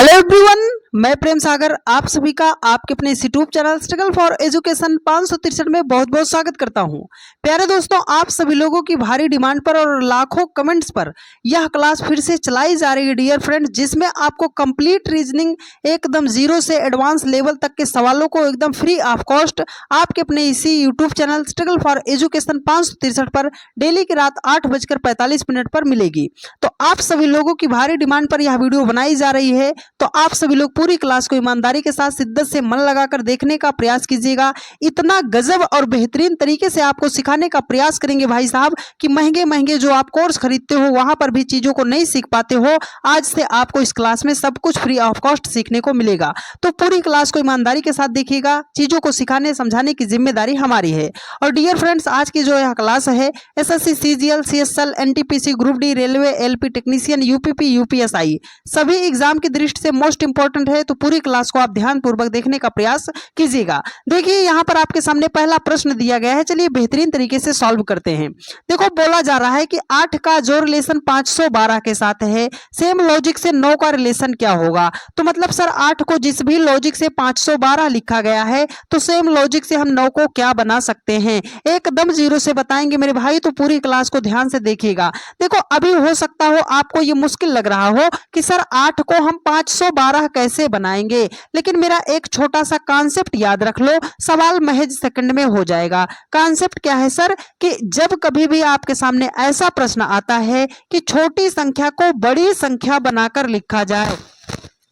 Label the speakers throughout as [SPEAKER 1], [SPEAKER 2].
[SPEAKER 1] Hello everyone, मैं प्रेम सागर आप सभी का आपके अपने इस YouTube channel struggle for education 563 में बहुत बहुत स्वागत करता हूं। प्यारे दोस्तों, आप सभी लोगों की भारी डिमांड पर और लाखों कमेंट्स पर यह क्लास फिर से चलाई जा रही है डियर फ्रेंड, जिसमें आपको कंप्लीट रीजनिंग एकदम जीरो से एडवांस लेवल तक के सवालों को एकदम फ्री ऑफ कॉस्ट आपके अपने इसी YouTube channel struggle for education 563 पर डेली की रात 8:45 पर मिलेगी। तो आप सभी लोगों की भारी डिमांड पर यह वीडियो बनाई जा रही है, तो आप सभी लोग पूरी क्लास को ईमानदारी के साथ शिद्दत से मन लगाकर देखने का प्रयास कीजिएगा। इतना गजब और बेहतरीन तरीके से आपको सिखाने का प्रयास करेंगे भाई साहब कि महंगे महंगे जो आप कोर्स खरीदते हो वहां पर भी चीजों को नहीं सीख पाते हो, आज से आपको इस क्लास में सब कुछ फ्री ऑफ कॉस्ट सीखने को मिलेगा। तो पूरी क्लास को ईमानदारी के साथ देखिएगा, चीजों को सिखाने समझाने की जिम्मेदारी हमारी है। और डियर फ्रेंड्स, आज की जो यह क्लास है SSC, CGL, CSL, NTPC, group D, railway, LP technician, UPP, UPSI सभी एग्जाम की दृष्टि से मोस्ट इंपॉर्टेंट है। तो पूरी क्लास को आप ध्यान पूर्वक देखने का प्रयास कीजिएगा। देखिए, यहाँ पर आपके सामने पहला प्रश्न दिया गया है, चलिए बेहतरीन तरीके से सॉल्व करते हैं। देखो, बोला जा रहा है कि 8 का जो रिलेशन 512 के साथ है, सेम लॉजिक से 9 का रिलेशन क्या होगा। तो मतलब सर 8 को जिस भी लॉजिक से 512 लिखा गया है, तो सेम लॉजिक से हम 9 को क्या बना सकते हैं, एकदम जीरो से बताएंगे मेरे भाई। तो पूरी क्लास को ध्यान से देखिएगा। देखो, अभी हो सकता हो आपको ये मुश्किल लग रहा हो कि सर 8 को हम 512 कैसे बनाएंगे, लेकिन मेरा एक छोटा सा कॉन्सेप्ट याद रख लो, सवाल महज सेकंड में हो जाएगा। कॉन्सेप्ट क्या है सर कि जब कभी भी आपके सामने ऐसा प्रश्न आता है कि छोटी संख्या को बड़ी संख्या बनाकर लिखा जाए,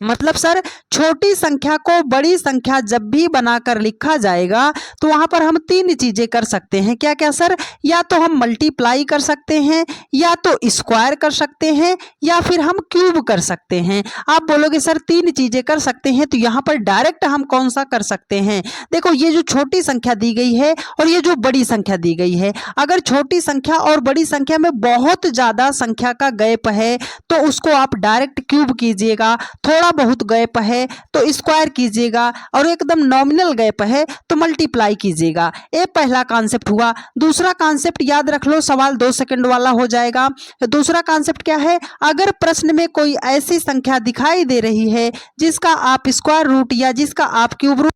[SPEAKER 1] मतलब सर छोटी संख्या को बड़ी संख्या जब भी बनाकर लिखा जाएगा तो वहां पर हम 3 चीजें कर सकते हैं। क्या क्या सर? या तो हम मल्टीप्लाई कर सकते हैं, या तो स्क्वायर कर सकते हैं, या फिर हम क्यूब कर सकते हैं। आप बोलोगे सर 3 चीजें कर सकते हैं, तो यहाँ पर डायरेक्ट हम कौन सा कर सकते हैं? देखो, ये जो छोटी संख्या दी गई है और ये जो बड़ी संख्या दी गई है, अगर छोटी संख्या और बड़ी संख्या में बहुत ज्यादा संख्या का गैप है तो उसको आप डायरेक्ट क्यूब कीजिएगा, थोड़ा बहुत गैप है तो स्क्वायर कीजिएगा, और एकदम नॉमिनल गैप है तो मल्टीप्लाई कीजिएगा। ये पहला कॉन्सेप्ट हुआ। दूसरा कॉन्सेप्ट याद रख लो, सवाल 2 सेकंड वाला हो जाएगा। दूसरा कॉन्सेप्ट क्या है? अगर प्रश्न में कोई ऐसी संख्या दिखाई दे रही है जिसका आप स्क्वायर रूट या जिसका आप क्यूब रूट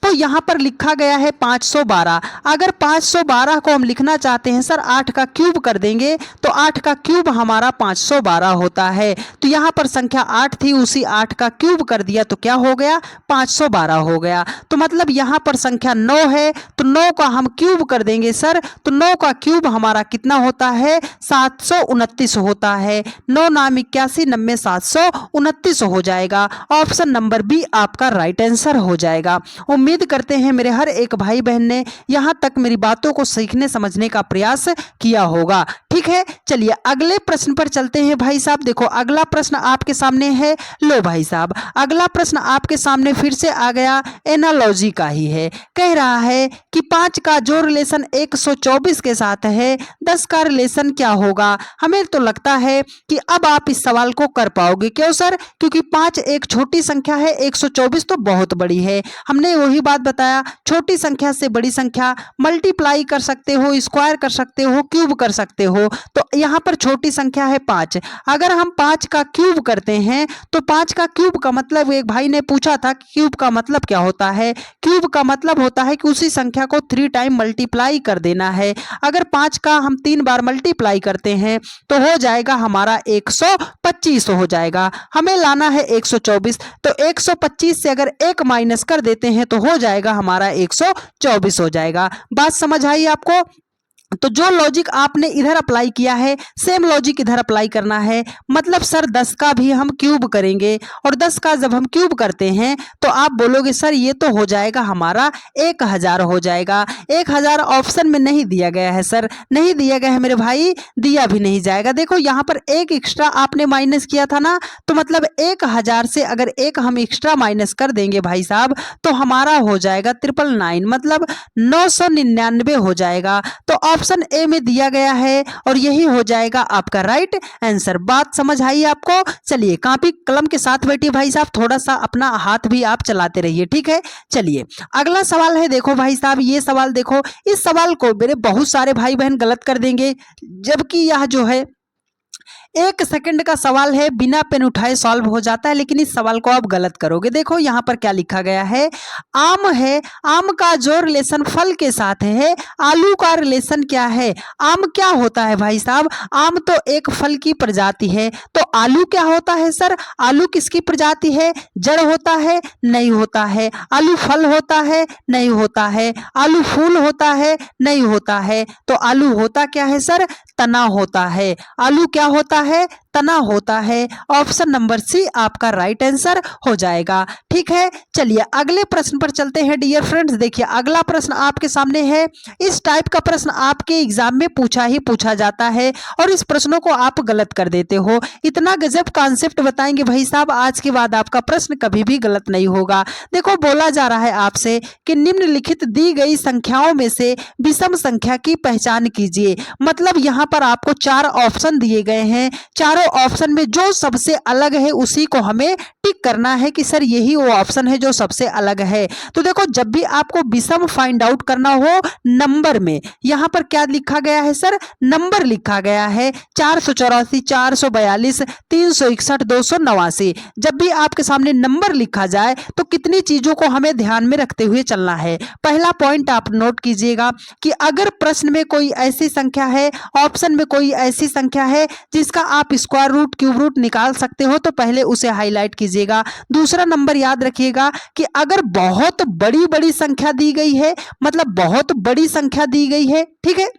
[SPEAKER 1] तो यहां पर लिखा गया है 512। अगर 512 को हम लिखना चाहते हैं सर 8 का क्यूब कर देंगे तो 8 का क्यूब हमारा 512 होता है। तो यहां पर संख्या 8 थी, उसी 8 का क्यूब कर दिया तो क्या हो गया? 512 हो गया। तो मतलब यहां पर संख्या 9 है तो 9 का हम क्यूब कर देंगे सर, तो 9 का क्यूब हमारा कितना होता है? 729 होता है। 9 नाम 81 90 729 हो जाएगा। ऑप्शन नंबर बी आपका राइट आंसर हो जाएगा। उम्मीद करते हैं मेरे हर एक भाई बहन ने यहां तक मेरी बातों को सीखने समझने का प्रयास किया होगा। ठीक है, चलिए अगले प्रश्न पर चलते हैं भाई साहब। देखो, अगला प्रश्न आपके सामने है। लो भाई साहब, अगला प्रश्न आपके सामने फिर से आ गया, एनालॉजी का ही है। कह रहा है कि 5 का जो रिलेशन 124 के साथ है, 10 का रिलेशन क्या होगा। हमें तो लगता है कि अब आप इस सवाल को कर पाओगे। क्यों सर? क्योंकि 5 एक छोटी संख्या है, 124 तो बहुत बड़ी है। हमने वही बात बताया, छोटी संख्या से बड़ी संख्या मल्टीप्लाई कर सकते हो, स्क्वायर कर सकते हो, क्यूब कर सकते हो। तो यहाँ पर छोटी संख्या है 5। अगर हम 5 का क्यूब करते हैं तो 5 का क्यूब का मतलब, एक भाई ने पूछा था कि क्यूब का मतलब क्या होता है। क्यूब का मतलब होता है कि उसी संख्या को 3 टाइम मल्टीप्लाई कर देना है। अगर 5 का हम 3 बार मल्टीप्लाई करते हैं तो हो जाएगा हमारा 125 हो जाएगा। हमें लाना है 124, तो 125 से अगर 1 माइनस कर देते हैं तो हो जाएगा हमारा 124 हो जाएगा। बात समझ आई आपको? तो जो लॉजिक आपने इधर अप्लाई किया है, सेम लॉजिक इधर अप्लाई करना है। मतलब सर 10 का भी हम क्यूब करेंगे, और 10 का जब हम क्यूब करते हैं तो आप बोलोगे सर ये तो हो जाएगा हमारा 1000 हो जाएगा। 1000 ऑप्शन में नहीं दिया गया है सर, नहीं दिया गया है मेरे भाई, दिया भी नहीं जाएगा। देखो, यहाँ पर एक एक्स्ट्रा आपने माइनस किया था ना, तो मतलब 1000 से अगर एक हम एक्स्ट्रा माइनस कर देंगे भाई साहब तो हमारा हो जाएगा 999, मतलब 999 हो जाएगा। तो ऑप्शन ए में दिया गया है और यही हो जाएगा आपका राइट आंसर। बात समझ आई आपको? चलिए कॉपी कलम के साथ बैठिए भाई साहब, थोड़ा सा अपना हाथ भी आप चलाते रहिए, ठीक है। चलिए अगला सवाल है, देखो भाई साहब ये सवाल देखो, इस सवाल को मेरे बहुत सारे भाई बहन गलत कर देंगे, जबकि यह जो है 1 सेकंड का सवाल है, बिना पेन उठाए सॉल्व हो जाता है, लेकिन इस सवाल को आप गलत करोगे। देखो यहाँ पर क्या लिखा गया है, आम है, आम का जो रिलेशन फल के साथ है, आलू का रिलेशन क्या है? आम क्या होता है भाई साहब? आम तो एक फल की प्रजाति है, तो आलू क्या होता है सर? आलू किसकी प्रजाति है? जड़ होता है? नहीं होता है। आलू फल होता है? नहीं होता है। आलू फूल होता है? नहीं होता है। तो आलू होता क्या है सर? तना होता है। आलू क्या होता है? तना होता है। ऑप्शन नंबर सी आपका राइट आंसर हो जाएगा, ठीक है। चलिए अगले प्रश्न पर चलते हैं डियर फ्रेंड्स। देखिए अगला प्रश्न आपके सामने है, इस टाइप का प्रश्न आपके एग्जाम में पूछा जाता है और इस प्रश्नों को आप गलत कर देते हो। इतना गजब कॉन्सेप्ट बताएंगे भाई साहब, आज के बाद आपका प्रश्न कभी भी गलत नहीं होगा। देखो बोला जा रहा है आपसे कि निम्नलिखित दी गई संख्याओं में से विषम संख्या की पहचान कीजिए। मतलब यहाँ पर आपको 4 ऑप्शन दिए गए हैं, चारों ऑप्शन में जो सबसे अलग है उसी को हमें टिक करना है कि सर यही वो ऑप्शन है जो सबसे अलग है। तो देखो जब भी आपको विषम फाइंड आउट करना हो नंबर में, यहाँ पर क्या लिखा गया है सर? नंबर लिखा गया है 484, 442, 361, 289। जब भी आपके सामने नंबर लिखा जाए तो कितनी चीजों को हमें ध्यान में रखते हुए चलना है। पहला पॉइंट आप नोट कीजिएगा कि अगर प्रश्न में कोई ऐसी संख्या है, ऑप्शन में कोई ऐसी संख्या है जिसका आप स्क्वायर रूट, क्यूब रूट निकाल सकते हो तो पहले उसे हाईलाइट कीजिएगा। दूसरा नंबर याद रखिएगा कि अगर बहुत बड़ी बड़ी संख्या दी गई है, मतलब बहुत बड़ी संख्या दी गई है, ठीक है,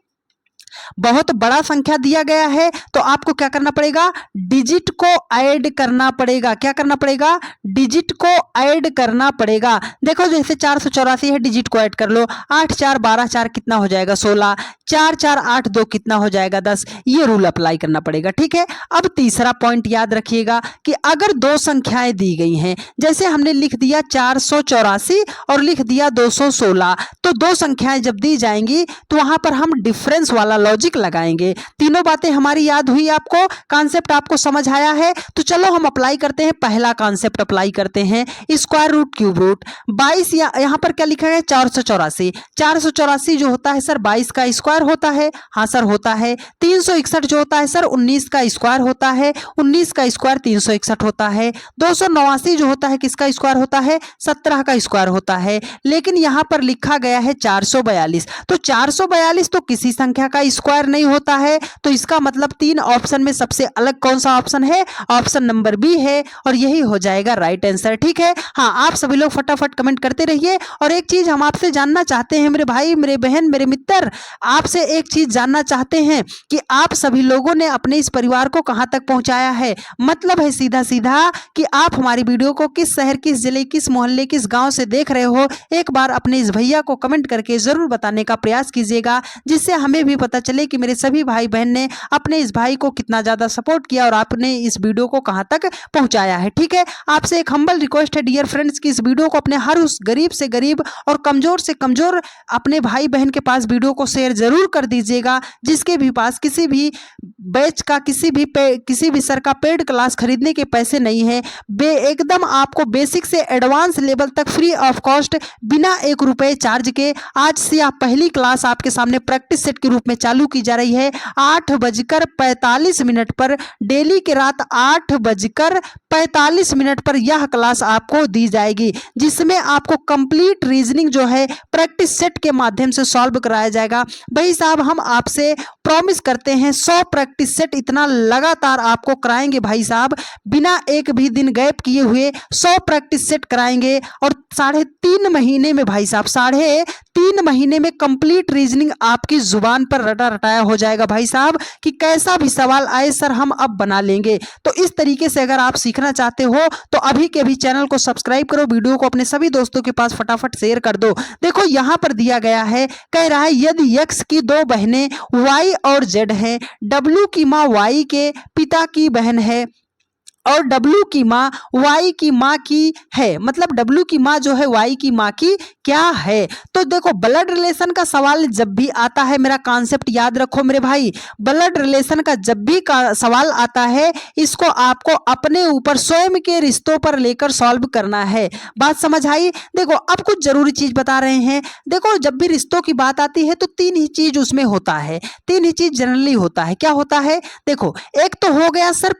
[SPEAKER 1] बहुत बड़ा संख्या दिया गया है तो आपको क्या करना पड़ेगा? डिजिट को ऐड करना पड़ेगा। क्या करना पड़ेगा? डिजिट को ऐड करना पड़ेगा। देखो जैसे 484 है, डिजिट को ऐड कर लो, 8 4 12 4 कितना हो जाएगा? 16, 4 4 8 2 कितना हो जाएगा? 10। ये रूल अप्लाई करना पड़ेगा, ठीक है। अब तीसरा पॉइंट याद रखिएगा कि अगर 2 संख्याएं दी गई हैं, जैसे हमने लिख दिया 484 और लिख दिया 216, तो 2 संख्याएं जब दी जाएंगी तो वहां पर हम डिफरेंस वाला लॉजिक लगाएंगे। तीनों बातें हमारी याद हुई आपको? कॉन्सेप्ट आपको समझ आया है? तो चलो हम अप्लाई करते हैं, पहला कॉन्सेप्ट अप्लाई करते हैं, स्क्वायर रूट, क्यूब रूट। 22 यहाँ पर क्या लिखा है? 484। 484 जो होता है सर 22 का स्क्वायर होता है, हाँ सर होता है। 361 जो होता है सर 19 का स्क्वायर होता है, 19 का स्क्वायर 361 होता है। 289 जो होता है किसका स्क्वायर होता है? 17 का स्क्वायर होता है। लेकिन यहाँ पर लिखा गया है 442, तो 442 तो किसी संख्या का स्क्वायर नहीं होता है, तो इसका मतलब 3 ऑप्शन में सबसे अलग कौन सा ऑप्शन है? ऑप्शन नंबर बी है और यही हो जाएगा राइट आंसर, ठीक है। हाँ आप सभी लोग फटाफट कमेंट करते रहिए। और एक चीज हम आपसे जानना चाहते हैं मेरे भाई, मेरे बहन, मेरे मित्र, आपसे एक चीज जानना चाहते हैं कि आप सभी लोगों ने अपने इस परिवार को कहां तक पहुंचाया है। मतलब है सीधा सीधा कि आप हमारी वीडियो को किस शहर, किस जिले, किस मोहल्ले, किस गांव से देख रहे हो, एक बार अपने इस भैया को कमेंट करके जरूर बताने का प्रयास कीजिएगा, जिससे हमें भी पता चले कि मेरे सभी भाई बहन ने अपने इस भाई को कितना ज्यादा सपोर्ट किया और आपने इस वीडियो को कहां तक पहुंचाया है, ठीक है। आपसे एक हम्बल रिक्वेस्ट है डियर फ्रेंड्स कि इस वीडियो को अपने हर उस गरीब से गरीब और कमजोर से कमजोर अपने भाई बहन के पास वीडियो को शेयर जरूर कर दीजिएगा, जिसके भी पास किसी भी बैच का, किसी भी सर का पेड क्लास खरीदने के पैसे नहीं है। एकदम आपको बेसिक से एडवांस लेवल तक फ्री ऑफ कॉस्ट, बिना 1 रुपए चार्ज के आज से आप पहली क्लास आपके सामने प्रैक्टिस सेट के रूप में चालू की जा रही है 8:45 पर, डेली के रात 8:45 पर यह क्लास आपको दी जाएगी, जिसमें आपको कंप्लीट रीजनिंग जो है प्रैक्टिस सेट के माध्यम से सॉल्व कराया जाएगा। भाई साहब हम आपसे प्रॉमिस करते हैं 100 प्रैक्टिस सेट इतना लगातार आपको कराएंगे भाई साहब, बिना एक भी दिन गैप किए हुए 100 प्रैक्टिस सेट कराएंगे और 3.5 महीने में भाई साहब 3.5 महीने में कंप्लीट रीजनिंग आपकी जुबान पर रटा रटाया हो जाएगा भाई साहब, कि कैसा भी सवाल आए सर हम अब बना लेंगे। तो इस तरीके से अगर आप सीखना चाहते हो तो अभी के अभी चैनल को सब्सक्राइब करो, वीडियो को अपने सभी दोस्तों के पास फटाफट शेयर कर दो। देखो यहां पर दिया गया है, कह रहा है यदि x की 2 बहनें y और z हैं, w की मां y के पिता की बहन है, और W की माँ Y की माँ की है, मतलब W की माँ जो है Y की माँ की क्या है। तो देखो ब्लड रिलेशन का सवाल जब भी आता है, मेरा कॉन्सेप्ट याद रखो मेरे भाई, ब्लड रिलेशन का जब भी सवाल आता है, इसको आपको अपने ऊपर स्वयं के रिश्तों पर लेकर सॉल्व करना है। बात समझ आई। देखो अब कुछ जरूरी चीज बता रहे हैं। देखो जब भी रिश्तों की बात आती है तो तीन ही चीज उसमें होता है, तीन ही चीज जनरली होता है। क्या होता है? देखो एक तो हो गया सर,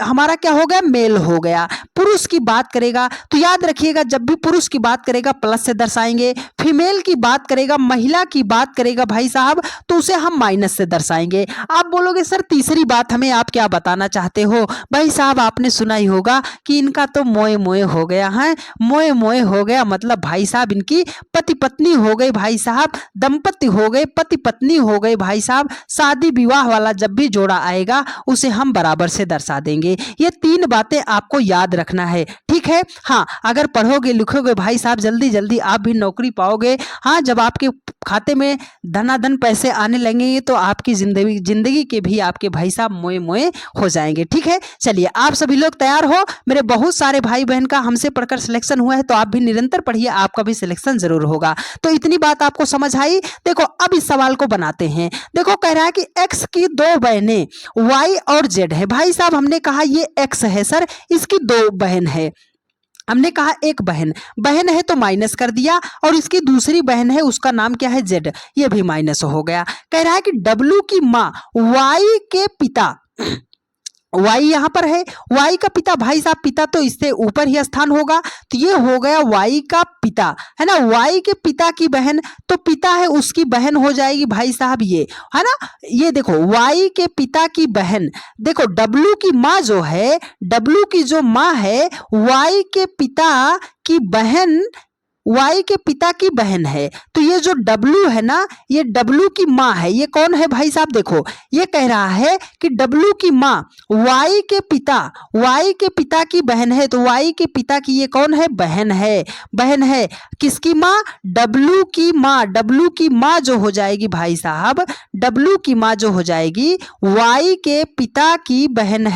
[SPEAKER 1] हमारा क्या हो गया, मेल हो गया। पुरुष की बात करेगा तो याद रखिएगा, जब भी पुरुष की बात करेगा प्लस से दर्शाएंगे, फीमेल की बात करेगा, महिला की बात करेगा भाई साहब, तो उसे हम माइनस से दर्शाएंगे। आप बोलोगे सर तीसरी बात हमें आप क्या बताना चाहते हो? भाई साहब आपने सुना ही होगा कि इनका तो मोए मोए हो गया है। मोए मोए हो गया मतलब भाई साहब इनकी पति पत्नी हो गई भाई साहब, दंपति हो गए, पति पत्नी हो गए भाई साहब। शादी विवाह वाला जब भी जोड़ा आएगा उसे हम बराबर से दर्शा देंगे। ये तीन बातें आपको याद रखना है, ठीक है। हाँ अगर पढ़ोगे लिखोगे भाई साहब जल्दी जल्दी आप भी नौकरी पाओगे। हाँ जब आपके खाते में धनाधन पैसे आने लगेंगे तो आपकी जिंदगी के भी आपके भाई साहब मोए मोए हो जाएंगे, ठीक है। चलिए आप सभी लोग तैयार हो? मेरे बहुत सारे भाई बहन का हमसे पढ़कर सिलेक्शन हुआ है, तो आप भी निरंतर पढ़िए, आपका भी सिलेक्शन जरूर होगा। तो इतनी बात आपको समझ आई। देखो अब इस सवाल को बनाते हैं। देखो कह रहा है कि एक्स की दो बहनें वाई और जेड है। भाई साहब हमने कहा ये एक्स है सर, इसकी दो बहन है। हमने कहा एक बहन, बहन है तो माइनस कर दिया, और इसकी दूसरी बहन है उसका नाम क्या है, जेड, ये भी माइनस हो गया। कह रहा है कि डब्लू की माँ वाई के पिता, वाई यहां पर है, वाई का पिता भाई साहब, पिता तो इससे ऊपर ही स्थान होगा, तो ये हो गया वाई का पिता, है ना। वाई के पिता की बहन, तो पिता है उसकी बहन हो जाएगी भाई साहब ये, है ना। ये देखो वाई के पिता की बहन, देखो डब्लू की माँ जो है, डब्लू की जो माँ है वाई के पिता की बहन, वाई के पिता की बहन है। तो ये जो डब्लू है ना, ये डब्लू की माँ है। ये कौन है भाई साहब? देखो ये कह रहा है कि डब्लू की माँ वाई के पिता, वाई के पिता की बहन है, तो वाई के पिता की ये कौन है, बहन है। बहन है किसकी माँ? डब्लू की माँ। डब्लू की माँ जो हो जाएगी भाई साहब, डब्लू की माँ जो हो जाएगी वाई के पिता की बहन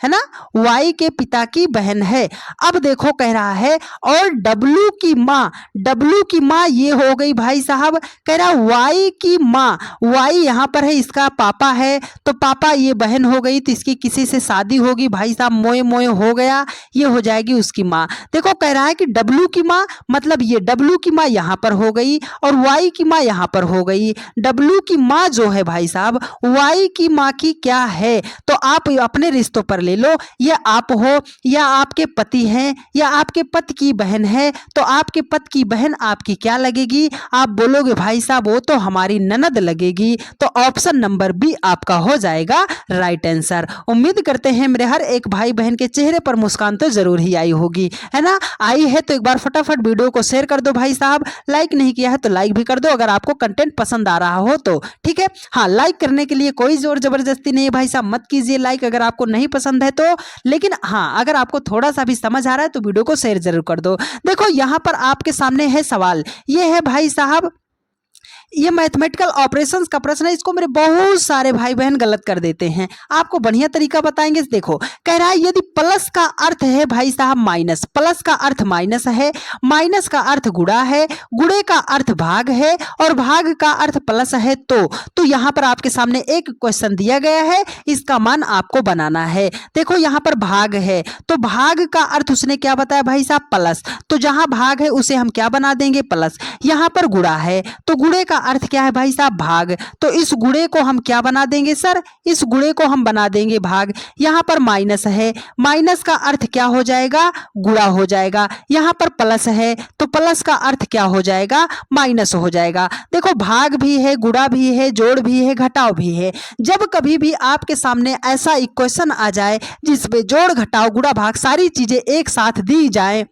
[SPEAKER 1] है ना, वाई के पिता की बहन है। अब देखो कह रहा है और डब्लू की माँ, डब्लू की माँ ये हो गई भाई साहब, कह रहा वाई की माँ, वाई यहाँ पर है इसका पापा है, तो पापा ये बहन हो गई, तो इसकी किसी से शादी होगी भाई साहब, मोए मोए हो गया, ये हो जाएगी उसकी माँ। देखो कह रहा है कि डब्लू की माँ, मतलब ये डब्लू की माँ यहाँ पर हो गई और वाई की माँ यहाँ पर हो गई। डब्लू की माँ जो है भाई साहब वाई की माँ की क्या है, तो आप अपने रिश्तों पर ले लो, ये आप हो या आपके पति हैं या आपके पति की बहन है, तो आपके पति की बहन आपकी क्या लगेगी? आप बोलोगे भाई साहब वो तो हमारी ननद लगेगी, तो ऑप्शन नंबर बी आपका हो जाएगा राइट आंसर। उम्मीद करते हैं मेरे हर एक भाई बहन के चेहरे पर मुस्कान तो जरूर ही आई होगी, है ना। आई है तो एक बार फटाफट वीडियो को शेयर कर दो भाई साहब, लाइक नहीं किया है तो लाइक भी कर दो अगर आपको कंटेंट पसंद आ रहा हो तो, ठीक है। हाँ लाइक करने के लिए कोई जोर जबरदस्ती नहीं है भाई साहब, मत कीजिए लाइक अगर आपको नहीं पसंद है तो, लेकिन हाँ अगर आपको थोड़ा सा भी समझ आ रहा है तो वीडियो को शेयर जरूर कर दो। देखो यहाँ पर आपके सामने है सवाल, ये है भाई साहब, ये मैथमेटिकल ऑपरेशंस का प्रश्न है, इसको मेरे बहुत सारे भाई बहन गलत कर देते हैं, आपको बढ़िया तरीका बताएंगे। देखो कह रहा है यदि प्लस का अर्थ है भाई साहब माइनस, प्लस का अर्थ माइनस है, माइनस का अर्थ गुणा है, गुणे का अर्थ भाग है और भाग का अर्थ प्लस है, तो यहाँ पर आपके सामने एक क्वेश्चन दिया गया है, इसका मान आपको बनाना है। देखो यहाँ पर भाग है, तो भाग का अर्थ उसने क्या बताया भाई साहब, प्लस, तो जहां भाग है उसे हम क्या बना देंगे, प्लस। यहाँ पर गुणा है, तो गुणे का अर्थ क्या है भाई साहब, भाग, तो इस गुणे को हम क्या बना देंगे सर, इस गुणे को हम बना देंगे भाग। यहाँ पर माइनस है, माइनस का अर्थ क्या हो जाएगा, गुणा हो जाएगा। यहाँ पर प्लस है, तो प्लस का अर्थ क्या हो जाएगा, माइनस हो जाएगा। देखो भाग भी है, गुणा भी है, जोड़ भी है, घटाव भी है। जब कभी भी आपके सामने ऐसा इक्वेशन आ जाए जिसमें जोड़ घटाव गुणा भाग सारी चीजें एक साथ दी जाए,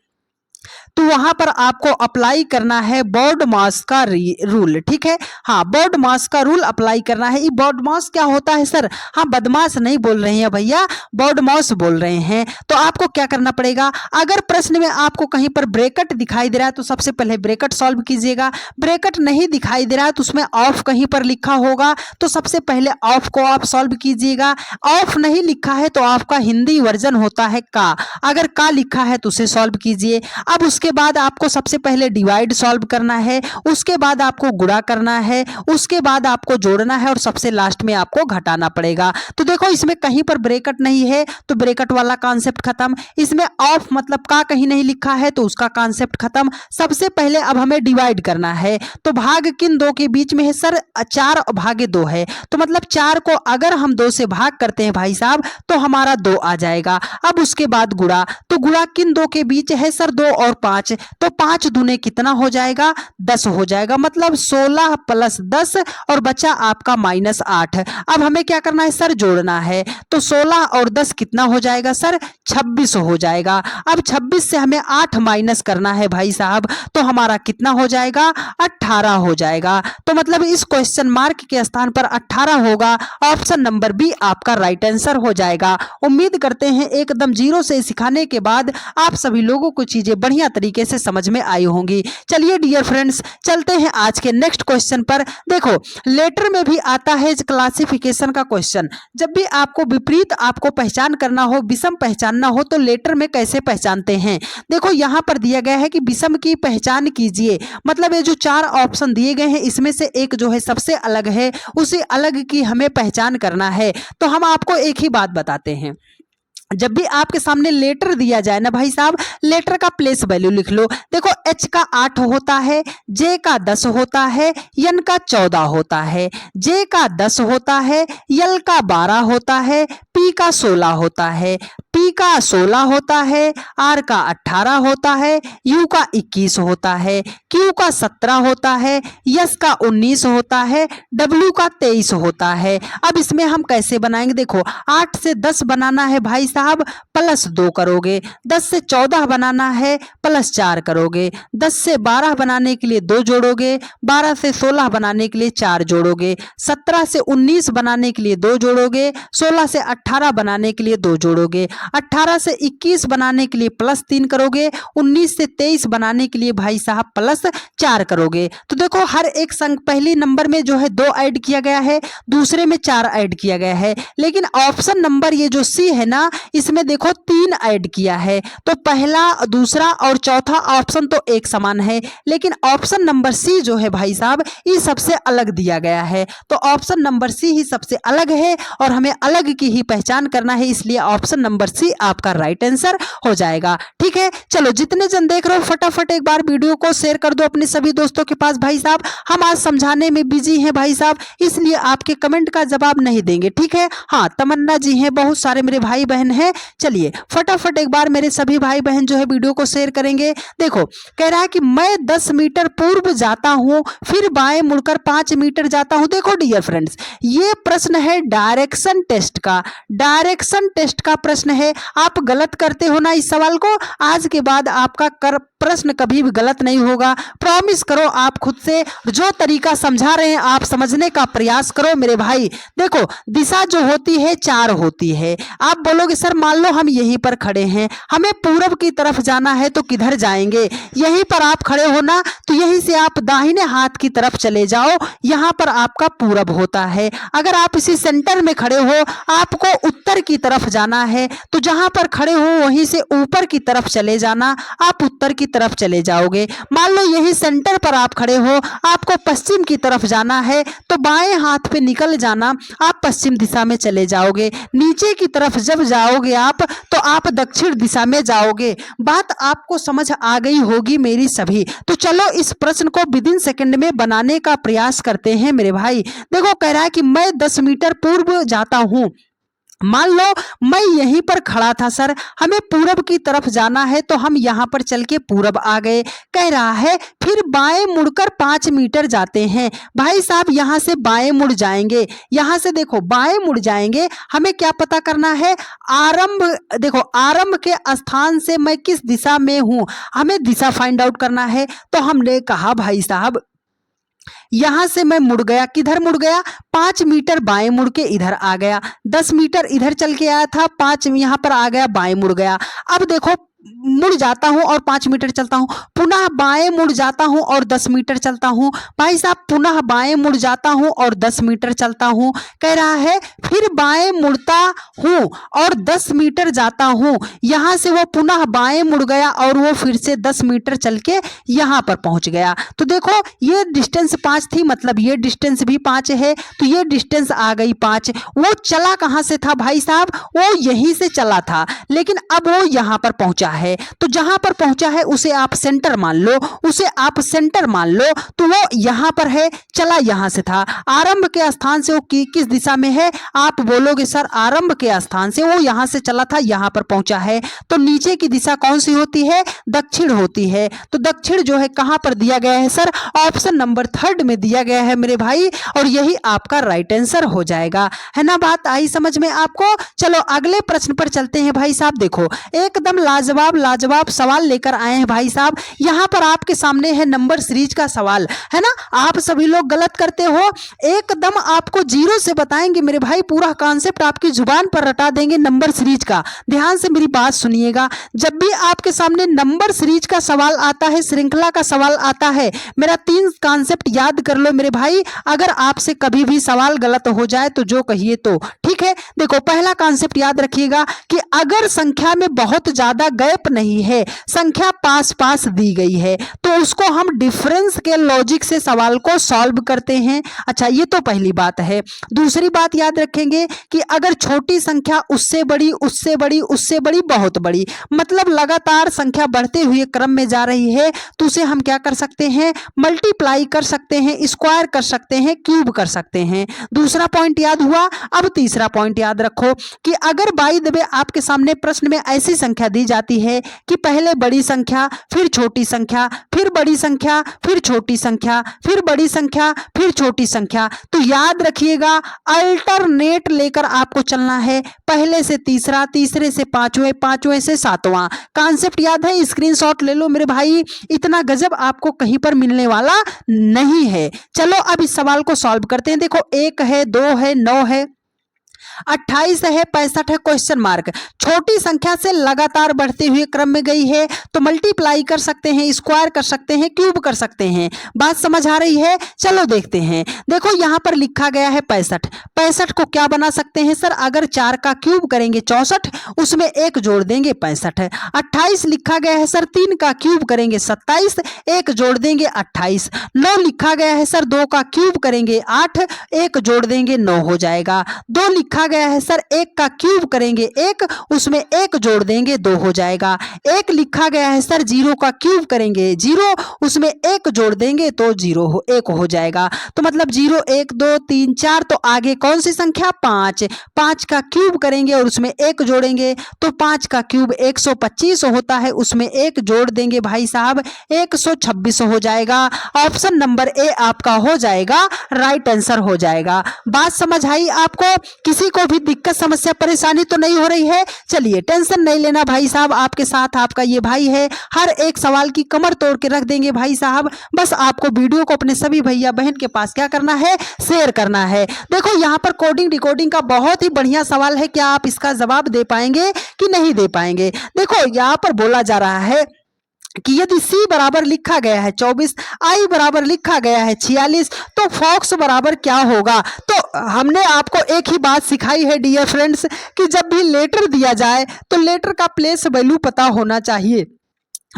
[SPEAKER 1] तो वहां पर आपको अप्लाई करना है बॉड मास का रूल। ठीक है, हाँ, बॉड मास का रूल अप्लाई करना है। ये बॉड मास क्या होता है सर? हाँ, बदमाश नहीं बोल रहे हैं भैया, बॉड मास बोल रहे हैं। तो आपको क्या करना पड़ेगा, अगर प्रश्न में आपको कहीं पर ब्रैकेट दिखाई दे रहा है तो सबसे पहले ब्रैकेट सॉल्व कीजिएगा। ब्रैकेट नहीं दिखाई दे रहा है तो उसमें ऑफ कहीं पर लिखा होगा तो सबसे पहले ऑफ को आप सॉल्व कीजिएगा। ऑफ नहीं लिखा है तो आपका हिंदी वर्जन होता है का, अगर का लिखा है तो उसे सॉल्व कीजिए। अब उसके बाद आपको सबसे पहले डिवाइड सॉल्व करना है, उसके बाद आपको गुणा करना है, उसके बाद आपको जोड़ना है और सबसे लास्ट में आपको घटाना पड़ेगा। तो देखो इसमें कहीं पर ब्रैकेट नहीं है तो ब्रैकेट वाला कॉन्सेप्ट खत्म, इसमें ऑफ मतलब का कहीं नहीं लिखा है तो उसका कॉन्सेप्ट खत्म। सबसे पहले अब हमें डिवाइड करना है, तो भाग किन दो के बीच में है सर? 4 भागे 2 है, तो मतलब 4 को अगर हम 2 से भाग करते हैं भाई साहब तो हमारा 2 आ जाएगा। अब उसके बाद गुणा, तो गुणा किन दो के बीच है सर? 2 और 5, तो 5 दूने कितना हो जाएगा? 10 हो जाएगा, मतलब 16 प्लस 10 और बचा आपका -8। अब हमें क्या करना है सर? जोड़ना है, तो 16 और 10 कितना हो जाएगा सर? 26 हो जाएगा। अब 26 से हमें 8 माइनस करना है भाई साहब, तो हमारा कितना हो जाएगा? 18 हो जाएगा। तो मतलब इस क्वेश्चन मार्क के स्थान पर 18 होगा। ऑप्शन नंबर बी आपका राइट आंसर हो जाएगा। उम्मीद करते हैं एकदम जीरो से सिखाने के बाद आप सभी लोगों को चीजें बढ़िया तरीके से समझ में आई होंगी। चलिए डियर फ्रेंड्स, चलते हैं आज के नेक्स्ट क्वेश्चन पर। देखो लेटर में भी आता है क्लासिफिकेशन का क्वेश्चन। जब भी आपको विपरीत आपको पहचान करना हो, विषम पहचानना हो, तो लेटर में कैसे पहचानते हैं? देखो यहाँ पर दिया गया है कि विषम की पहचान कीजिए, मतलब ये जो 4 ऑप्शन दिए गए हैं इसमें से एक जो है सबसे अलग है, उसी अलग की हमें पहचान करना है। तो हम आपको एक ही बात बताते हैं, जब भी आपके सामने लेटर दिया जाए ना भाई साहब, लेटर का प्लेस वैल्यू लिख लो। देखो एच का 8 होता है, जे का 10 होता है, एन का 14 होता है, जे का 10 होता है, एल का 12 होता है, पी का 16 होता है, पी का 16 होता है, आर का 18 होता है, यू का 21 होता है, क्यू का 17 होता है, यस का 19 होता है, डब्ल्यू का 23 होता है। अब इसमें हम कैसे बनाएंगे? देखो 8 से 10 बनाना है भाई साहब, प्लस 2 करोगे, 10 से 14 बनाना है प्लस 4 करोगे, 10 से 12 बनाने के लिए 2 जोड़ोगे, 12 से 16 बनाने के लिए 4 जोड़ोगे, 17 से 19 बनाने के लिए 2 जोड़ोगे, 16 से 18 बनाने के लिए 2 जोड़ोगे, 18 से 21 बनाने के लिए प्लस 3 करोगे, 19 से 23 बनाने के लिए भाई साहब प्लस 4 करोगे। तो देखो हर एक संख्या पहली नंबर में जो है 2 ऐड किया गया है, दूसरे में 4 ऐड किया गया है, लेकिन ऑप्शन नंबर ये जो सी है ना, इसमें देखो 3 ऐड किया है। तो पहला, दूसरा और चौथा ऑप्शन तो एक समान है, लेकिन ऑप्शन नंबर सी जो है भाई साहब ये सबसे अलग दिया गया है। तो ऑप्शन नंबर सी ही सबसे अलग है और हमें अलग की ही पहचान करना है, इसलिए ऑप्शन नंबर सी आपका राइट आंसर हो जाएगा। ठीक है, चलो जितने जन देख रहे हो फटाफट एक बार वीडियो को शेयर कर दो अपने सभी दोस्तों के पास। भाई साहब हम आज समझाने में बिजी हैं भाई साहब, इसलिए आपके कमेंट का जवाब नहीं देंगे। ठीक है, हाँ तमन्ना जी हैं, बहुत सारे मेरे भाई बहन हैं। चलिए फटाफट एक बार मेरे सभी भाई बहन जो है वीडियो को शेयर करेंगे। देखो कह रहा है कि मैं 10 मीटर पूर्व जाता हूं, फिर बाएं मुड़कर 5 मीटर जाता हूं। देखो डियर फ्रेंड्स, ये प्रश्न है डायरेक्शन टेस्ट का, डायरेक्शन टेस्ट का प्रश्न है। आप गलत करते हो ना इस सवाल को, आज के बाद आपका प्रश्न कभी भी गलत नहीं होगा। प्रॉमिस करो आप खुद से, जो तरीका समझा रहे हैं आप समझने का प्रयास करो मेरे भाई। देखो दिशा जो होती है 4 होती है। आप बोलोगे सर मान लो हम यहीं पर खड़े हैं, हमें पूरब की तरफ जाना है तो किधर जाएंगे? यहीं पर आप खड़े हो ना, तो यहीं से आप दाहिने हाथ की तरफ चले जाओ, यहाँ पर आपका पूरब होता है। अगर आप इसी सेंटर में खड़े हो, आपको उत्तर की तरफ जाना है, तो जहां पर खड़े हो वहीं से ऊपर की तरफ चले जाना, आप उत्तर की तरफ चले जाओगे। मान लो यही सेंटर पर आप खड़े हो, आपको पश्चिम की तरफ जाना है, तो बाएं हाथ पे निकल जाना, आप पश्चिम दिशा में चले जाओगे। नीचे की तरफ जब जाओगे आप, तो आप दक्षिण दिशा में जाओगे। बात आपको समझ आ गई होगी मेरी सभी। तो चलो इस प्रश्न को विदिन सेकंड में बनाने का प्रयास करते हैं मेरे भाई। देखो कह रहा है कि मैं 10 मीटर पूर्व जाता हूं, मान लो मैं यहीं पर खड़ा था सर, हमें पूरब की तरफ जाना है तो हम यहाँ पर चल के पूरब आ गए। कह रहा है फिर बाएं मुड़कर 5 मीटर जाते हैं। भाई साहब यहाँ से बाएं मुड़ जाएंगे, यहाँ से देखो बाएं मुड़ जाएंगे। हमें क्या पता करना है, आरंभ, देखो आरंभ के स्थान से मैं किस दिशा में हूँ, हमें दिशा फाइंड आउट करना है। तो हमने कहा भाई साहब यहां से मैं मुड़ गया, किधर मुड़ गया, 5 मीटर बाएं मुड़ के इधर आ गया, 10 मीटर इधर चल के आया था, 5 यहां पर आ गया, बाएं मुड़ गया। अब देखो मुड़ जाता हूं और 5 मीटर चलता हूं, पुनः बाएं मुड़ जाता हूं और 10 मीटर चलता हूं। भाई साहब पुनः बाएं मुड़ जाता हूं और 10 मीटर चलता हूं। कह रहा है फिर बाएं मुड़ता हूं और 10 मीटर जाता हूं। यहां से वो पुनः बाएं मुड़ गया और वो फिर से 10 मीटर चल के यहां पर पहुंच गया। तो देखो ये डिस्टेंस 5 थी, मतलब ये डिस्टेंस भी 5 है, तो ये डिस्टेंस आ गई 5। वो चला कहां से था भाई साहब, वो यहीं से चला था, लेकिन अब वो यहां पर पहुंचा है। तो जहां पर पहुंचा है उसे आप सेंटर मान लो, उसे आप सेंटर मान लो। तो वो यहां पर है, चला यहां से था। आरंभ के स्थान से वो किस दिशा में है, आप बोलोगे सर आरंभ के स्थान से वो यहां से चला था, यहां पर पहुंचा है। तो नीचे की दिशा कौन सी होती है, दक्षिण होती है। तो दक्षिण जो है कहां पर दिया गया है सर, ऑप्शन नंबर 3 में दिया गया है मेरे भाई, और यही आपका राइट आंसर हो जाएगा। है ना, बात आई समझ में आपको। चलो अगले प्रश्न पर चलते हैं भाई साहब। देखो एकदम लाजवाब सवाल लेकर आए हैं भाई साहब। यहाँ पर आपके सामने है नंबर सीरीज का सवाल, है ना। आप सभी लोग गलत करते हो, एकदम आपको 0 से बताएंगे मेरे भाई, पूरा कॉन्सेप्ट आपकी जुबान पर रटा देंगे नंबर सीरीज का। ध्यान से मेरी बात सुनिएगा, जब भी आपके सामने नंबर सीरीज का सवाल आता है, श्रृंखला का सवाल आता है, मेरा 3 कॉन्सेप्ट याद कर लो मेरे भाई। अगर आपसे कभी भी सवाल गलत हो जाए तो जो कहिए तो ठीक है। देखो पहला कॉन्सेप्ट याद रखिएगा कि अगर संख्या में बहुत ज्यादा गैप नहीं है, संख्या पास पास दी गई है, तो उसको हम डिफरेंस के लॉजिक से सवाल को सॉल्व करते हैं। अच्छा ये तो पहली बात है। दूसरी बात याद रखेंगे कि अगर छोटी संख्या उससे बड़ी उससे बड़ी उससे बड़ी बहुत बड़ी, मतलब लगातार संख्या बढ़ते हुए क्रम में जा रही है, तो उसे हम क्या कर सकते हैं, मल्टीप्लाई कर सकते हैं, स्क्वायर कर सकते हैं, क्यूब कर सकते हैं। दूसरा पॉइंट याद हुआ। अब तीसरा पॉइंट याद रखो कि अगर बाय द वे आपके सामने प्रश्न में ऐसी संख्या दी जाती है कि पहले बड़ी संख्या फिर छोटी संख्या फिर बड़ी संख्या फिर छोटी संख्या फिर बड़ी संख्या फिर छोटी संख्या, तो याद रखिएगा अल्टरनेट लेकर आपको चलना है। पहले से तीसरा, तीसरे से पांचवें, पांचवें से सातवां। कॉन्सेप्ट याद है, स्क्रीनशॉट ले लो मेरे भाई, इतना गजब आपको कहीं पर मिलने वाला नहीं है। चलो अब इस सवाल को सॉल्व करते हैं। देखो 1 है, 2 है, 9 है, 28 है, 65 है, क्वेश्चन मार्क। छोटी संख्या से लगातार बढ़ते हुए क्रम में गई है, तो मल्टीप्लाई कर सकते हैं, स्क्वायर कर सकते हैं, क्यूब कर सकते हैं। बात समझ आ रही है। चलो देखते हैं। देखो यहां पर लिखा गया है 65। 65 को क्या बना सकते हैं सर, अगर 4 का क्यूब करेंगे 64, उसमें 1 जोड़ देंगे 65। 28 लिखा गया है सर, 3 का क्यूब करेंगे 27, 1 जोड़ देंगे 28। 9 लिखा गया है सर, 2 का क्यूब करेंगे 8, 1 जोड़ देंगे 9 हो जाएगा। 2 लिखा गया है सर, 1 का क्यूब करेंगे 1, उसमें 1 जोड़ देंगे 2 हो जाएगा। 1 लिखा गया है सर, 0 का क्यूब करेंगे 0, उसमें 1 जोड़ देंगे तो 1 हो जाएगा। तो मतलब 0 1 2 3 4, तो आगे कौन सी संख्या, 5। 5 का क्यूब करेंगे और उसमें 1 जोड़ेंगे तो 5 का क्यूब 125 होता है, उसमें 1 जोड़ देंगे भाई साहब 126 हो जाएगा। ऑप्शन नंबर ए आपका हो जाएगा, राइट आंसर हो जाएगा। बात समझ आई आपको, किसी को भी दिक्कत समस्या परेशानी तो नहीं हो रही है। चलिए टेंशन नहीं लेना भाई साहब, आपके साथ आपका ये भाई है, हर एक सवाल की कमर तोड़ के रख देंगे भाई साहब। बस आपको वीडियो को अपने सभी भैया बहन के पास क्या करना है, शेयर करना है। देखो यहाँ पर कोडिंग डिकोडिंग का बहुत ही बढ़िया सवाल है, क्या आप इसका जवाब दे पाएंगे कि नहीं दे पाएंगे। देखो यहाँ पर बोला जा रहा है कि यदि C बराबर लिखा गया है 24, I बराबर लिखा गया है 46, तो फॉक्स बराबर क्या होगा। तो हमने आपको एक ही बात सिखाई है डियर फ्रेंड्स, कि जब भी लेटर दिया जाए तो लेटर का प्लेस वैल्यू पता होना चाहिए।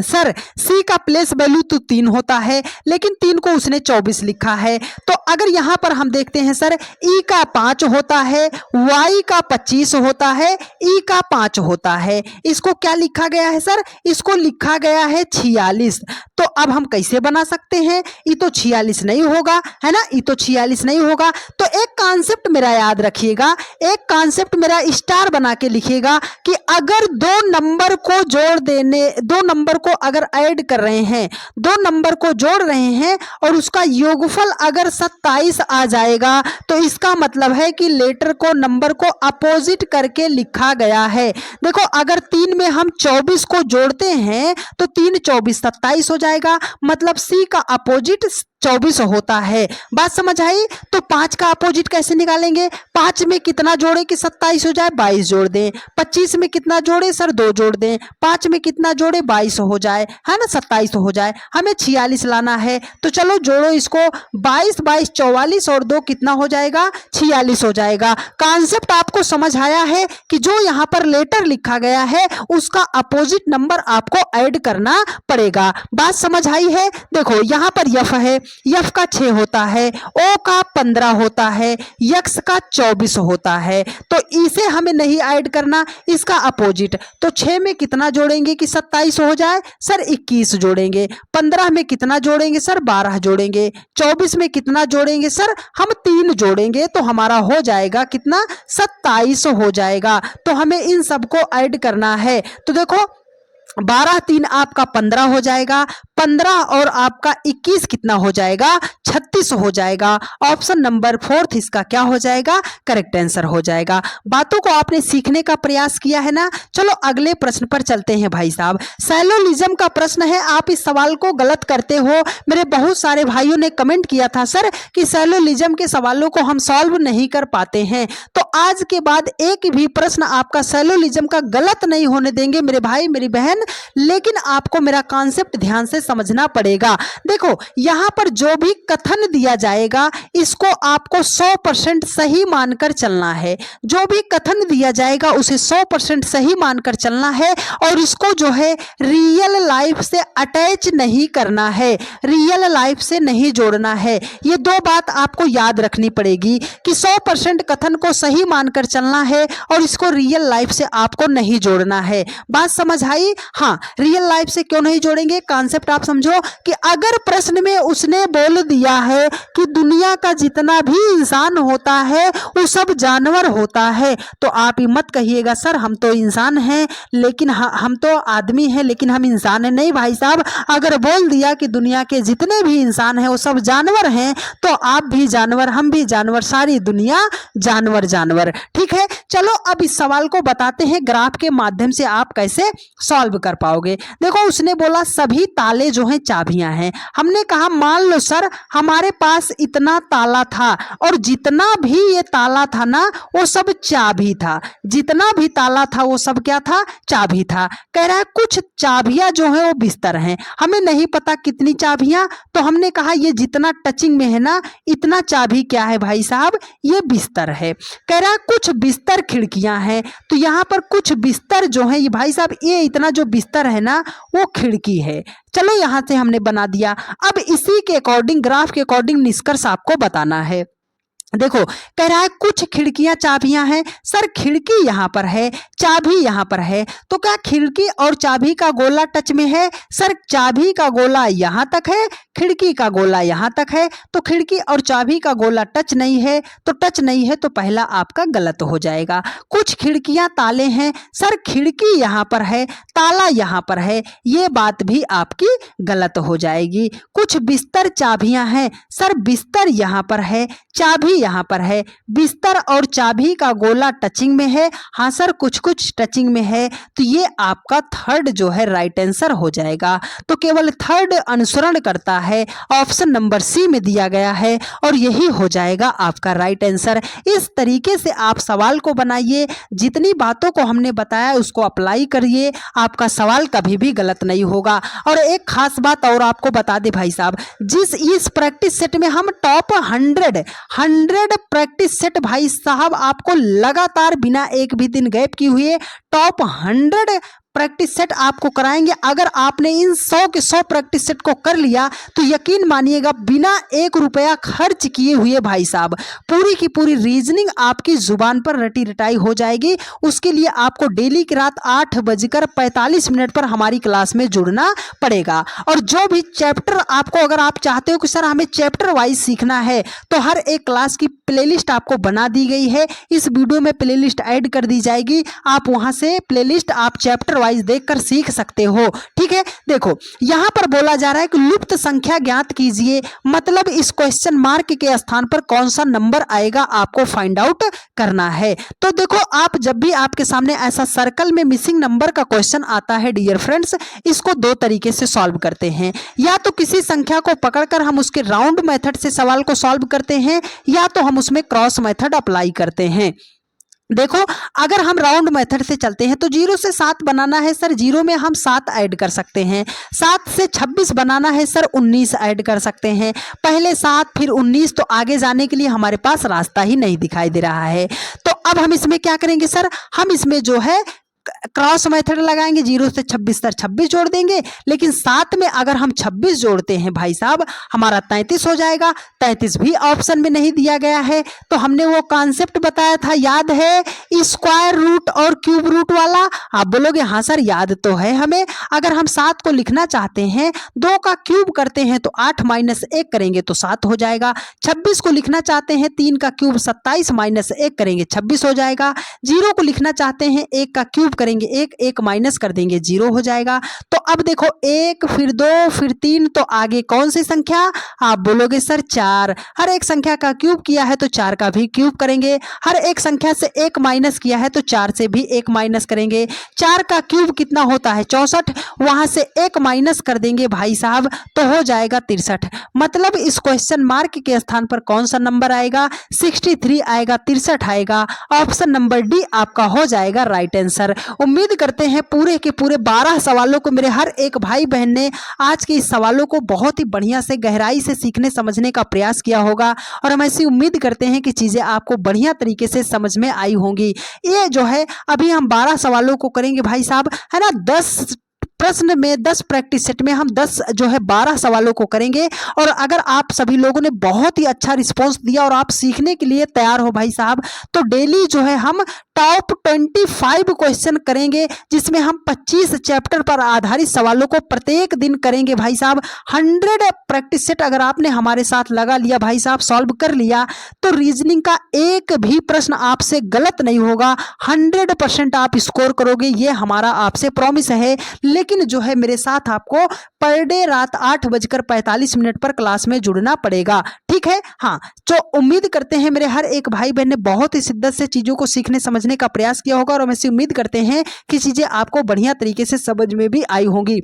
[SPEAKER 1] सर C का प्लेस वैल्यू तो 3 होता है, लेकिन 3 को उसने 24 लिखा है। तो अगर यहाँ पर हम देखते हैं सर, E का 5 होता है, Y का 25 होता है, E का 5 होता है। इसको क्या लिखा गया है सर, इसको लिखा गया है 46। तो अब हम कैसे बना सकते हैं, ये तो 46 नहीं होगा, है ना, ये तो 46 नहीं होगा। तो एक कॉन्सेप्ट मेरा याद रखिएगा, एक कॉन्सेप्ट मेरा स्टार बना के लिखिएगा कि अगर दो नंबर को अगर ऐड कर रहे हैं, दो नंबर को जोड़ रहे हैं और उसका योगफल अगर 27 आ जाएगा तो इसका मतलब है कि लेटर को, नंबर को अपोजिट करके लिखा गया है। देखो अगर 3 में हम 24 को जोड़ते हैं तो 3 24 27 हो जाएगा, मतलब सी का अपोजिट 24 होता है। बात समझ आई? तो 5 का अपोजिट कैसे निकालेंगे? 5 में कितना जोड़े कि 27 हो जाए? 22 जोड़ दें। 25 में कितना जोड़े सर? 2 जोड़ दें। 5 में कितना जोड़े? 22 हो जाए, है ना, 27 हो जाए। हमें 46 लाना है, तो चलो जोड़ो इसको। 22 22 44 और 2 कितना हो जाएगा? 46 हो जाएगा। कॉन्सेप्ट आपको समझ आया है कि जो यहाँ पर लेटर लिखा गया है उसका अपोजिट नंबर आपको ऐड करना पड़ेगा। बात समझ आई है? देखो यहाँ पर यफ है, यफ का 6 होता है, ओ का 15 होता है, यक्स का 24 होता है, तो इसे हमें नहीं ऐड करना, इसका अपोजिट। तो 6 में कितना जोड़ेंगे कि 27 हो जाए? सर 21 जोड़ेंगे। 15 में कितना जोड़ेंगे सर? 12 जोड़ेंगे। 24 में कितना जोड़ेंगे सर? हम 3 जोड़ेंगे, तो हमारा हो जाएगा कितना? 27 हो जाएगा। तो हमें इन सबको ऐड करना है। तो देखो 12 3 आपका 15 हो जाएगा, 15 और आपका 21 कितना हो जाएगा? 36 हो जाएगा। ऑप्शन नंबर 4 इसका क्या हो जाएगा? करेक्ट आंसर हो जाएगा। बातों को आपने सीखने का प्रयास किया है ना? चलो अगले प्रश्न पर चलते हैं भाई साहब। सैलोलिज्म का प्रश्न है, आप इस सवाल को गलत करते हो। मेरे बहुत सारे भाइयों ने कमेंट किया था सर कि सैलोलिज्म के सवालों को हम सॉल्व नहीं कर पाते हैं, तो आज के बाद एक भी प्रश्न आपका सैलोलिज्म का गलत नहीं होने देंगे मेरे भाई मेरी बहन, लेकिन आपको मेरा कॉन्सेप्ट ध्यान से समझना पड़ेगा। देखो यहां पर जो भी कथन दिया जाएगा इसको आपको 100% सही मानकर चलना है। जो भी कथन दिया जाएगा उसे 100% सही मानकर चलना है और इसको जो है रियल लाइफ से अटैच नहीं करना है, रियल लाइफ से नहीं जोड़ना है। ये 2 बात आपको याद रखनी पड़ेगी कि 100% कथन को सही मानकर चलना है और इसको रियल लाइफ से आपको नहीं जोड़ना है। बात समझ आई? हाँ, रियल लाइफ से क्यों नहीं जोड़ेंगे? कॉन्सेप्ट आप समझो कि अगर प्रश्न में उसने बोल दिया है कि दुनिया का जितना भी इंसान होता है वो सब जानवर होता है, तो आप ही मत कहिएगा सर हम तो इंसान हैं लेकिन हम तो आदमी हैं लेकिन हम इंसान हैं। नहीं भाई साहब, अगर बोल दिया कि दुनिया के जितने भी इंसान हैं वो सब जानवर हैं, तो आप भी जानवर, हम भी जानवर, सारी दुनिया जानवर जानवर। ठीक है, चलो अब इस सवाल को बताते हैं ग्राफ के माध्यम से आप कैसे सॉल्व कर पाओगे। देखो उसने बोला सभी ताले जो हैं चाबियां हैं। हमने कहा मान लो सर हमारे पास इतना ताला था और जितना भी ये ताला था ना वो सब चाबी था, जितना भी ताला था वो सब क्या था? चाबी था। कह रहा है कुछ चाबियां जो है वो बिस्तर हैं। हमें नहीं पता कितनी चाबियां, तो हमने कहा ये जितना टचिंग में है ना इतना चाबी क्या है भाई साहब? ये बिस्तर है। कह रहा है कुछ बिस्तर खिड़कियां हैं, तो यहाँ पर कुछ बिस्तर जो है ये भाई साहब ये इतना जो बिस्तर है ना वो खिड़की है। चलो यहां से हमने बना दिया। अब इसी के अकॉर्डिंग, ग्राफ के अकॉर्डिंग निष्कर्ष आपको बताना है। देखो कह रहा है कुछ खिड़कियां चाबियां हैं। सर खिड़की यहां पर है, चाबी यहां पर है, तो क्या खिड़की और चाबी का गोला टच में है? सर चाबी का गोला यहां तक है, खिड़की का गोला यहां तक है, तो खिड़की और चाबी का गोला टच नहीं है, तो टच नहीं है तो पहला आपका गलत हो जाएगा। कुछ खिड़कियां ताले हैं। सर खिड़की यहां पर है, ताला यहां पर है, ये बात भी आपकी गलत हो जाएगी। कुछ बिस्तर चाबियां हैं। सर बिस्तर यहां पर है, चाबी यहां पर है, बिस्तर और चाबी का गोला टचिंग में है। हाँ सर कुछ कुछ टचिंग में है, तो ये आपका थर्ड जो है राइट आंसर हो जाएगा। तो केवल थर्ड अनुसरण करता है, ऑप्शन नंबर सी में दिया गया है और यही हो जाएगा आपका राइट आंसर। इस तरीके से आप सवाल को बनाइए, जितनी बातों को हमने बताया उसको अप्लाई करिए, आपका सवाल कभी भी गलत नहीं होगा। और एक खास बात और आपको बता दे भाई साहब, इस प्रैक्टिस सेट में हम टॉप 100 प्रैक्टिस सेट भाई साहब आपको लगातार बिना एक भी दिन गैप किए हुए टॉप 100 प्रैक्टिस सेट आपको कराएंगे। अगर आपने इन 100 के 100 प्रैक्टिस सेट को कर लिया तो यकीन मानिएगा बिना 1 रुपया खर्च किए हुए भाई साहब पूरी की पूरी रीजनिंग आपकी जुबान पर रटी रटाई हो जाएगी। उसके लिए आपको डेली की रात 8:45 पर हमारी क्लास में जुड़ना पड़ेगा। और जो भी चैप्टर आपको, अगर आप चाहते हो कि सर हमें चैप्टर वाइज सीखना है, तो हर एक क्लास की प्लेलिस्ट आपको बना दी गई है। इस वीडियो में प्लेलिस्ट ऐड कर दी जाएगी, आप वहां से प्लेलिस्ट आप चैप्टर वाइज देखकर सीख सकते हो। ठीक है, देखो यहां पर बोला जा रहा है कि लुप्त संख्या ज्ञात कीजिए, मतलब इस क्वेश्चन मार्क के स्थान पर कौन सा नंबर आएगा आपको फाइंड आउट करना है। तो देखो, आप जब भी आपके सामने ऐसा सर्कल में मिसिंग नंबर का क्वेश्चन आता है डियर फ्रेंड्स, इसको दो तरीके से सॉल्व करते हैं। या तो किसी संख्या को पकड़कर हम उसके राउंड मेथड से सवाल को सॉल्व करते हैं, या तो हम उसमें क्रॉस मेथड अप्लाई करते हैं। देखो, अगर हम राउंड मेथड से चलते हैं तो 0 से 7 बनाना है सर, 0 में हम 7 ऐड कर सकते हैं। 7 से 26 बनाना है सर, 19 ऐड कर सकते हैं। पहले 7 फिर 19, तो आगे जाने के लिए हमारे पास रास्ता ही नहीं दिखाई दे रहा है। तो अब हम इसमें क्या करेंगे सर, हम इसमें जो है क्रॉस मेथड लगाएंगे। 0 से 26 तक 26 जोड़ देंगे, लेकिन साथ में अगर हम 26 जोड़ते हैं भाई साहब हमारा 33 हो जाएगा। 33 भी ऑप्शन में नहीं दिया गया है। तो हमने वो कॉन्सेप्ट बताया था, याद है, स्क्वायर रूट और क्यूब रूट वाला। आप बोलोगे हाँ सर याद तो है हमें। अगर हम 7 को लिखना चाहते हैं, 2 का क्यूब करते हैं तो 8 माइनस 1 करेंगे तो 7 हो जाएगा। 26 को लिखना चाहते हैं, 3 का क्यूब 27 माइनस 1 करेंगे 26 हो जाएगा। 0 को लिखना चाहते हैं, 1 का क्यूब करेंगे 1 माइनस कर देंगे 0 हो जाएगा। तो अब देखो 1 फिर 2 फिर 3, तो आगे कौन सी संख्या, आप बोलोगे सर 4। हर एक संख्या का क्यूब किया है तो 4 का भी क्यूब करेंगे। हर एक संख्या से 1 माइनस किया है तो 4 से भी 1 माइनस करेंगे। 4 का क्यूब कितना होता है 64, वहां से 1 माइनस कर देंगे भाई साहब तो हो जाएगा 63। मतलब इस क्वेश्चन मार्क के स्थान पर कौन सा नंबर आएगा, 63 आएगा, 63 आएगा। ऑप्शन नंबर डी आपका हो जाएगा राइट आंसर। उम्मीद करते हैं पूरे के पूरे 12 सवालों को मेरे हर एक भाई बहन ने आज के इस सवालों को बहुत ही बढ़िया से गहराई से सीखने समझने का प्रयास किया होगा। और हम ऐसी उम्मीद करते हैं कि चीजें आपको बढ़िया तरीके से समझ में आई होंगी। ये जो है अभी हम 12 सवालों को करेंगे भाई साहब, है ना। 10 प्रश्न में 10 प्रैक्टिस सेट में हम 10 जो है 12 सवालों को करेंगे। और अगर आप सभी लोगों ने बहुत ही अच्छा रिस्पांस दिया और आप सीखने के लिए तैयार हो भाई साहब, तो डेली जो है हम टॉप 25 क्वेश्चन करेंगे, जिसमें हम 25 चैप्टर पर आधारित सवालों को प्रत्येक दिन करेंगे भाई साहब। 100 प्रैक्टिस सेट अगर आपने हमारे साथ लगा लिया भाई साहब, सॉल्व कर लिया, तो रीजनिंग का एक भी प्रश्न आपसे गलत नहीं होगा। 100% आप स्कोर करोगे, ये हमारा आपसे प्रॉमिस है। लेकिन जो है मेरे साथ आपको पर डे रात 8:45 पर क्लास में जुड़ना पड़ेगा, ठीक है। हाँ, तो उम्मीद करते हैं मेरे हर एक भाई बहन ने बहुत ही शिद्दत से चीजों को सीखने समझने का प्रयास किया होगा। और हम ऐसी उम्मीद करते हैं कि चीजें आपको बढ़िया तरीके से समझ में भी आई होंगी।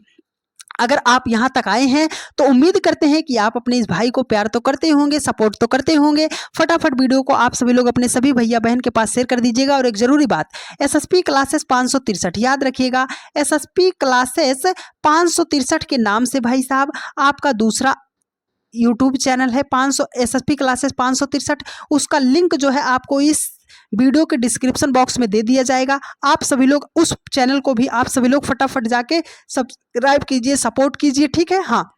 [SPEAKER 1] अगर आप यहाँ तक आए हैं तो उम्मीद करते हैं कि आप अपने इस भाई को प्यार तो करते होंगे, सपोर्ट तो करते होंगे। फटाफट वीडियो को आप सभी लोग अपने सभी भैया बहन के पास शेयर कर दीजिएगा। और एक जरूरी बात, एसएसपी क्लासेस 563 याद रखिएगा। एसएसपी क्लासेस 563 के नाम से भाई साहब आपका दूसरा यूट्यूब चैनल है एसएसपी क्लासेस 563। उसका लिंक जो है आपको इस वीडियो के डिस्क्रिप्शन बॉक्स में दे दिया जाएगा। आप सभी लोग उस चैनल को भी आप सभी लोग फटाफट जाके सब्सक्राइब कीजिए, सपोर्ट कीजिए, ठीक है। हाँ,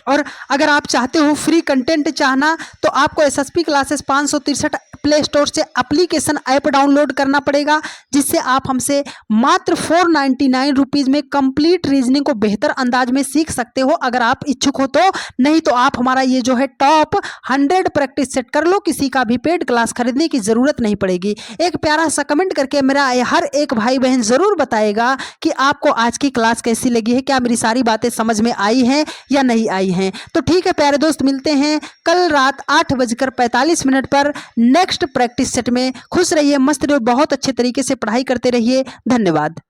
[SPEAKER 1] और अगर आप चाहते हो फ्री कंटेंट चाहना तो आपको एसएसपी क्लासेस 563 प्ले स्टोर से एप्लीकेशन ऐप डाउनलोड करना पड़ेगा, जिससे आप हमसे मात्र 499 रुपीज़ में कंप्लीट रीजनिंग को बेहतर अंदाज में सीख सकते हो, अगर आप इच्छुक हो तो। नहीं तो आप हमारा ये जो है टॉप 100 प्रैक्टिस सेट कर लो, किसी का भी पेड क्लास खरीदने की ज़रूरत नहीं पड़ेगी। एक प्यारा सा कमेंट करके मेरा हर एक भाई बहन ज़रूर बताएगा कि आपको आज की क्लास कैसी लगी है, क्या मेरी सारी बातें समझ में आई हैं या नहीं आई हैं। तो ठीक है प्यारे दोस्त, मिलते हैं कल रात 8:45 पर नेक्स्ट प्रैक्टिस सेट में। खुश रहिए, मस्त रहिए, बहुत अच्छे तरीके से पढ़ाई करते रहिए। धन्यवाद।